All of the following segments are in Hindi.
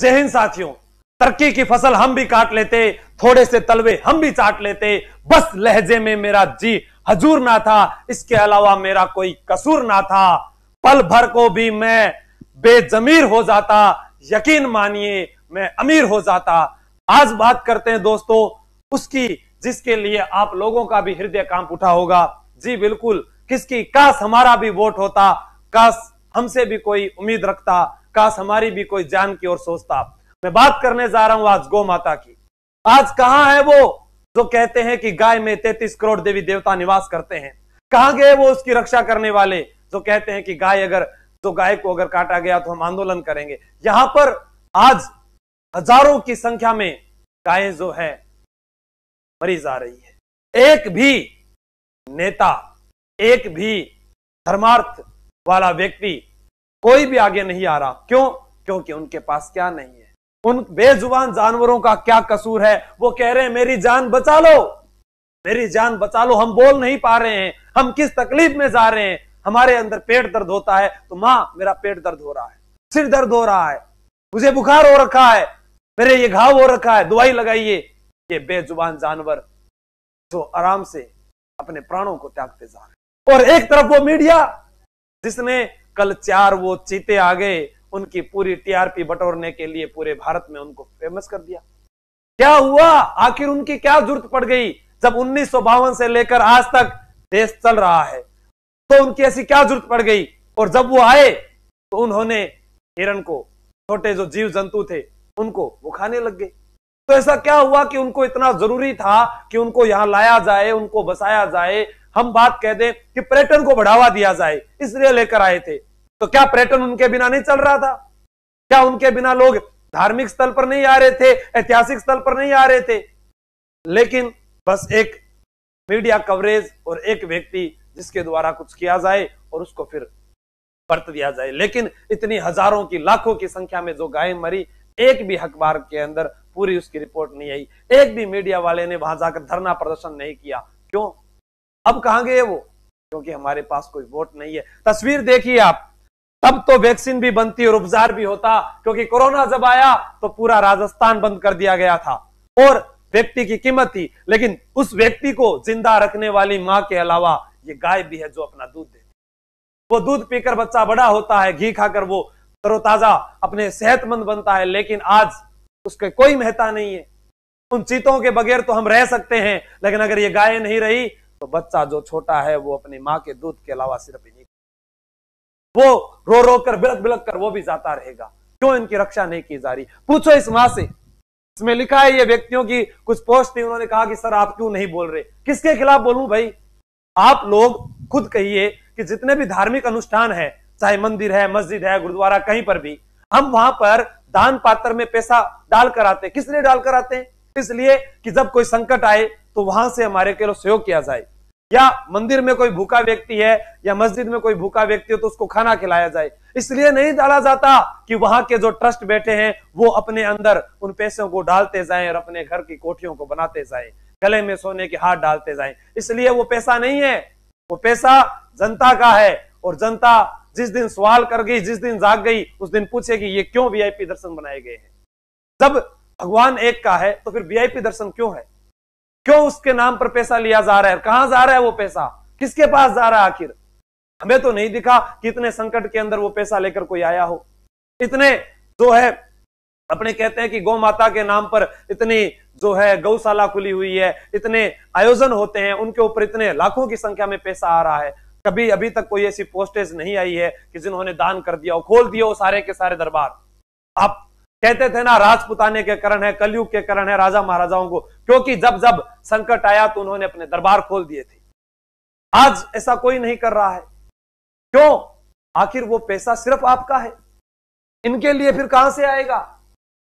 जय हिंद साथियों, तरक्की की फसल हम भी काट लेते, थोड़े से तलवे हम भी चाट लेते, बस लहजे में मेरा जी हजूर ना था, इसके अलावा मेरा कोई कसूर ना था। पल भर को भी मैं बेजमीर हो जाता, यकीन मानिए मैं अमीर हो जाता। आज बात करते हैं दोस्तों उसकी जिसके लिए आप लोगों का भी हृदय कांप उठा होगा। जी बिल्कुल, किसकी? काश हमारा भी वोट होता, काश हमसे भी कोई उम्मीद रखता, काश हमारी भी कोई जान की ओर सोचता। मैं बात करने जा रहा हूं आज गौ माता की। आज कहां है वो जो कहते हैं कि गाय में 33 करोड़ देवी देवता निवास करते हैं? कहां गए वो उसकी रक्षा करने वाले जो कहते हैं कि गाय को अगर काटा गया तो हम आंदोलन करेंगे? यहां पर आज हजारों की संख्या में गायें जो है मरी जा रही है। एक भी नेता, एक भी धर्मार्थ वाला व्यक्ति कोई भी आगे नहीं आ रहा। क्यों? क्योंकि उनके पास क्या नहीं है। उन बेजुबान जानवरों का क्या कसूर है? वो कह रहे हैं मेरी जान बचा लो, मेरी जान बचा लो। हम बोल नहीं पा रहे हैं, हम किस तकलीफ में जा रहे हैं। हमारे अंदर पेट दर्द होता है तो मां मेरा पेट दर्द हो रहा है, सिर दर्द हो रहा है, मुझे बुखार हो रखा है, मेरे ये घाव हो रखा है, दवाई लगाइए। ये बेजुबान जानवर जो आराम से अपने प्राणों को त्यागते जा रहे हैं। और एक तरफ वो मीडिया जिसने कल 4 वो चीते आ गए, उनकी पूरी टीआरपी बटोरने के लिए पूरे भारत में उनको फेमस कर दिया। क्या हुआ? आखिर उनकी क्या जरूरत पड़ गई? जब 1952 से लेकर आज तक देश चल रहा है तो उनकी ऐसी क्या जरूरत पड़ गई? और जब वो आए तो उन्होंने हिरण को, छोटे जो जीव जंतु थे उनको वो खाने लग गए। तो ऐसा क्या हुआ कि उनको इतना जरूरी था कि उनको यहां लाया जाए, उनको बसाया जाए? हम बात कह दें कि पर्यटन को बढ़ावा दिया जाए, इसलिए लेकर आए थे। तो क्या पर्यटन उनके बिना नहीं चल रहा था? क्या उनके बिना लोग धार्मिक स्थल पर नहीं आ रहे थे, ऐतिहासिक स्थल पर नहीं आ रहे थे? लेकिन बस एक मीडिया कवरेज और एक व्यक्ति जिसके द्वारा कुछ किया जाए और उसको फिर बरत दिया जाए। लेकिन इतनी हजारों की, लाखों की संख्या में जो गायें मरी, एक भी अखबार के अंदर पूरी उसकी रिपोर्ट नहीं आई, एक भी मीडिया वाले ने वहां जाकर धरना प्रदर्शन नहीं किया। क्यों? अब कहां गए वो? क्योंकि हमारे पास कोई वोट नहीं है। तस्वीर देखिए आप, तब तो वैक्सीन भी बनती और उपचार भी होता, क्योंकि कोरोना जब आया तो पूरा राजस्थान बंद कर दिया गया था और व्यक्ति की कीमत थी। लेकिन उस व्यक्ति को जिंदा रखने वाली मां के अलावा ये गाय भी है जो अपना दूध देती है। वो दूध पीकर बच्चा बड़ा होता है, घी खाकर वो तरोताजा अपने सेहतमंद बनता है। लेकिन आज उसके कोई महत्ता नहीं है। उन चीतों के बगैर तो हम रह सकते हैं, लेकिन अगर ये गाय नहीं रही तो बच्चा जो छोटा है वो अपनी मां के दूध के अलावा सिर्फ ही नहीं, वो रो रो कर, बिलक बिलक कर वो भी जाता रहेगा। क्यों इनकी रक्षा नहीं की जा रही? पूछो इस मां से। इसमें लिखा है, ये व्यक्तियों की कुछ पोस्ट थी, उन्होंने कहा कि सर आप क्यों नहीं बोल रहे? किसके खिलाफ बोलूं भाई? आप लोग खुद कहिए कि जितने भी धार्मिक अनुष्ठान है, चाहे मंदिर है, मस्जिद है, गुरुद्वारा, कहीं पर भी हम वहां पर दान पात्र में पैसा डालकर आते हैं। किस लिए डालकर आते हैं? इसलिए कि जब कोई संकट आए तो वहां से हमारे के लिए सहयोग किया जाए, या मंदिर में कोई भूखा व्यक्ति है या मस्जिद में कोई भूखा व्यक्ति हो तो उसको खाना खिलाया जाए। इसलिए नहीं डाला जाता कि वहां के जो ट्रस्ट बैठे हैं वो अपने अंदर उन पैसों को डालते जाएं और अपने घर की कोठियों को बनाते जाएं, गले में सोने के हाथ डालते जाएं। इसलिए वो पैसा नहीं है, वो पैसा जनता का है। और जनता जिस दिन सवाल कर गई, जिस दिन जाग गई, उस दिन पूछेगी ये क्यों वीआईपी दर्शन बनाए गए हैं? जब भगवान एक का है तो फिर वीआईपी दर्शन क्यों है? क्यों उसके नाम पर पैसा लिया जा रहा है? कहां जा रहा है वो पैसा? किसके पास जा रहा है आखिर? हमें तो नहीं दिखा कि इतने संकट के अंदर वो पैसा लेकर कोई आया हो। इतने जो है अपने कहते हैं कि गौ माता के नाम पर इतनी जो है गौशाला खुली हुई है, इतने आयोजन होते हैं, उनके ऊपर इतने लाखों की संख्या में पैसा आ रहा है। कभी अभी तक कोई ऐसी पोस्टेज नहीं आई है कि जिन्होंने दान कर दिया हो, खोल दिया हो सारे के सारे दरबार। आप कहते थे ना राजपुताने के कारण है, कलयुग के कारण है राजा महाराजाओं को, क्योंकि जब जब संकट आया तो उन्होंने अपने दरबार खोल दिए थे। आज ऐसा कोई नहीं कर रहा है। क्यों? आखिर वो पैसा सिर्फ आपका है, इनके लिए फिर कहां से आएगा?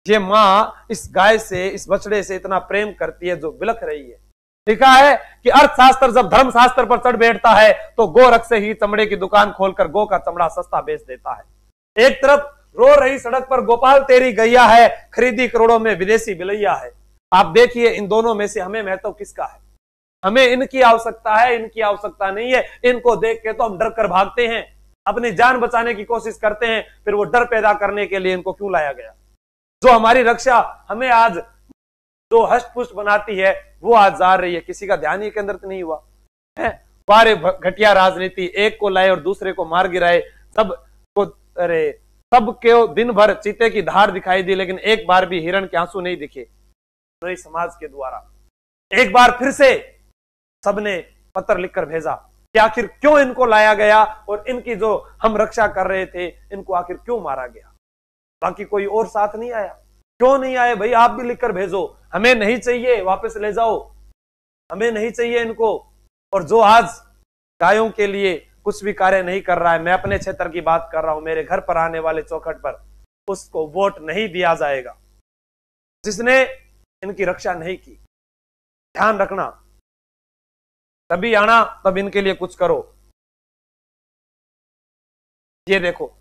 ये मां इस गाय से, इस बछड़े से इतना प्रेम करती है जो बिलख रही है। लिखा है कि अर्थशास्त्र जब धर्मशास्त्र पर चढ़ बैठता है तो गोरख से ही चमड़े की दुकान खोलकर गो का चमड़ा सस्ता बेच देता है। एक तरफ रो रही सड़क पर गोपाल तेरी गैया है, खरीदी करोड़ों में विदेशी बिलैया है। आप देखिए इन दोनों में से हमें महत्व किसका है? हमें इनकी आवश्यकता है, इनकी आवश्यकता नहीं है। इनको देख के तो हम डर कर भागते हैं, अपनी जान बचाने की कोशिश करते हैं, फिर वो डर पैदा करने के लिए इनको क्यों लाया गया? जो हमारी रक्षा हमें आज जो हष्ट पुष्ट बनाती है वो आज जा रही है। किसी का ध्यान ही के अंदर तो नहीं हुआ है। बारे घटिया राजनीति, एक को लाए और दूसरे को मार गिराए, सब को, अरे सबके दिन भर चीते की धार दिखाई दी, लेकिन एक बार भी हिरण के आंसू नहीं दिखे नई समाज के द्वारा। एक बार फिर से सबने पत्र लिखकर भेजा कि आखिर क्यों इनको लाया गया और इनकी जो हम रक्षा कर रहे थे इनको आखिर क्यों मारा गया। बाकी कोई और साथ नहीं आया। क्यों नहीं आए भाई? आप भी लिखकर भेजो, हमें नहीं चाहिए, वापस ले जाओ, हमें नहीं चाहिए इनको। और जो आज गायों के लिए कुछ भी कार्य नहीं कर रहा है, मैं अपने क्षेत्र की बात कर रहा हूं, मेरे घर पर आने वाले चौखट पर, उसको वोट नहीं दिया जाएगा जिसने इनकी रक्षा नहीं की। ध्यान रखना, तभी आना तब इनके लिए कुछ करो। ये देखो,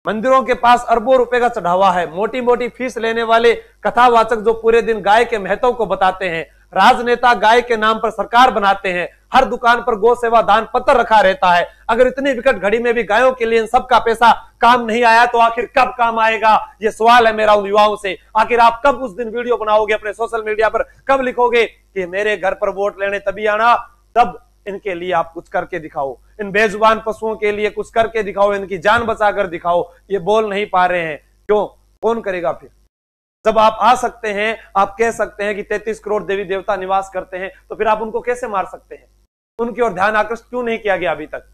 मंदिरों के पास अरबों रुपए का चढ़ावा है, मोटी मोटी फीस लेने वाले कथावाचक जो पूरे दिन गाय के महत्व को बताते हैं, राजनेता गाय के नाम पर सरकार बनाते हैं, हर दुकान पर गौ सेवा दान पत्र रखा रहता है। अगर इतनी विकट घड़ी में भी गायों के लिए इन सबका पैसा काम नहीं आया तो आखिर कब काम आएगा? ये सवाल है मेरा उन युवाओं से। आखिर आप कब उस दिन वीडियो बनाओगे अपने सोशल मीडिया पर, कब लिखोगे कि मेरे घर पर वोट लेने तभी आना? तब इनके लिए आप कुछ करके दिखाओ, इन बेजुबान पशुओं के लिए कुछ करके दिखाओ, इनकी जान बचाकर दिखाओ। ये बोल नहीं पा रहे हैं, क्यों? कौन करेगा फिर? जब आप आ सकते हैं, आप कह सकते हैं कि 33 करोड़ देवी देवता निवास करते हैं, तो फिर आप उनको कैसे मार सकते हैं? उनकी ओर ध्यान आकृष्ट क्यों नहीं किया गया अभी तक?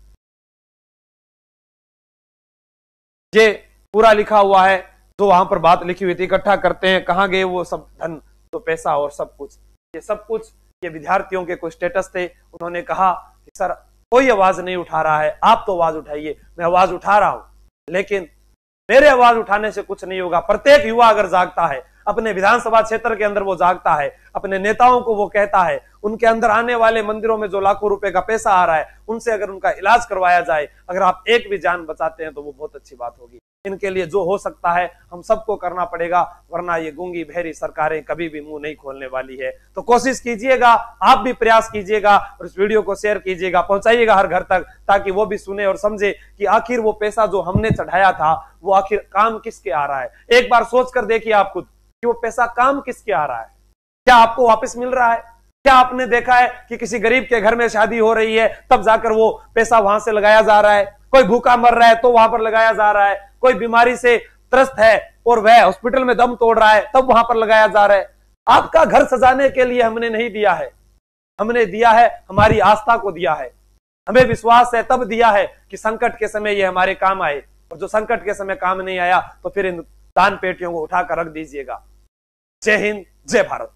ये पूरा लिखा हुआ है, जो वहां पर बात लिखी हुई थी, इकट्ठा करते हैं, कहां गए वो सब धन, तो पैसा और सब कुछ। ये सब कुछ ये विद्यार्थियों के कुछ स्टेटस थे। उन्होंने कहा कि सर कोई आवाज नहीं उठा रहा है, आप तो आवाज उठाइए। मैं आवाज उठा रहा हूं, लेकिन मेरे आवाज उठाने से कुछ नहीं होगा। प्रत्येक युवा अगर जागता है, अपने विधानसभा क्षेत्र के अंदर वो जागता है, अपने नेताओं को वो कहता है, उनके अंदर आने वाले मंदिरों में जो लाखों रुपए का पैसा आ रहा है, उनसे अगर उनका इलाज करवाया जाए, अगर आप एक भी जान बचाते हैं तो वो बहुत अच्छी बात होगी। इनके लिए जो हो सकता है हम सबको करना पड़ेगा, वरना ये गूंगी बहरी सरकारें कभी भी मुंह नहीं खोलने वाली है। तो कोशिश कीजिएगा, आप भी प्रयास कीजिएगा और इस वीडियो को शेयर कीजिएगा, पहुंचाइएगा हर घर तक, ताकि वो भी सुने और समझे कि आखिर वो पैसा जो हमने चढ़ाया था वो आखिर काम किसके आ रहा है। एक बार सोच कर देखिए आप खुद कि वो पैसा काम किसके आ रहा है। क्या आपको वापस मिल रहा है? क्या आपने देखा है कि किसी गरीब के घर में शादी हो रही है तब जाकर वो पैसा वहां से लगाया जा रहा है? कोई भूखा मर रहा है तो वहां पर लगाया जा रहा है, कोई बीमारी से त्रस्त है और वह हॉस्पिटल में दम तोड़ रहा है तब वहां पर लगाया जा रहा है। आपका घर सजाने के लिए हमने नहीं दिया है, हमने दिया है हमारी आस्था को दिया है, हमें विश्वास है तब दिया है कि संकट के समय ये हमारे काम आए। और जो संकट के समय काम नहीं आया तो फिर इन दान पेटियों को उठाकर रख दीजिएगा। जय हिंद, जय भारत।